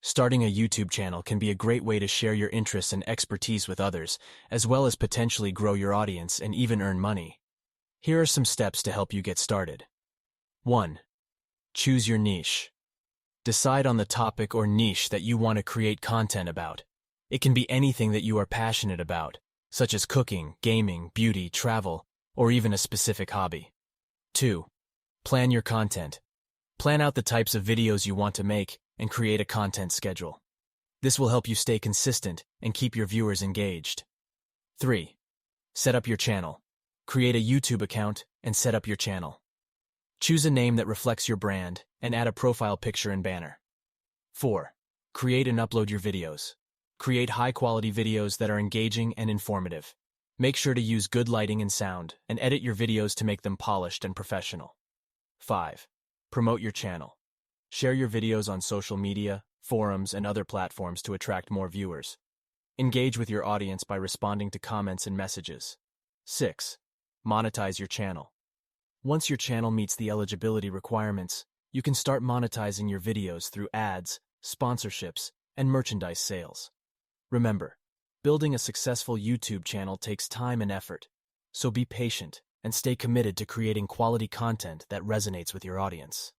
Starting a YouTube channel can be a great way to share your interests and expertise with others, as well as potentially grow your audience and even earn money. Here are some steps to help you get started. 1. Choose your niche. Decide on the topic or niche that you want to create content about. It can be anything that you are passionate about, such as cooking, gaming, beauty, travel, or even a specific hobby. 2. Plan your content. Plan out the types of videos you want to make and create a content schedule. This will help you stay consistent and keep your viewers engaged. 3. Set up your channel. Create a YouTube account and set up your channel. Choose a name that reflects your brand and add a profile picture and banner. 4. Create and upload your videos. Create high-quality videos that are engaging and informative. Make sure to use good lighting and sound and edit your videos to make them polished and professional. 5. Promote your channel. Share your videos on social media, forums, and other platforms to attract more viewers. Engage with your audience by responding to comments and messages. 6. Monetize your channel. Once your channel meets the eligibility requirements, you can start monetizing your videos through ads, sponsorships, and merchandise sales. Remember, building a successful YouTube channel takes time and effort, so be patient and stay committed to creating quality content that resonates with your audience.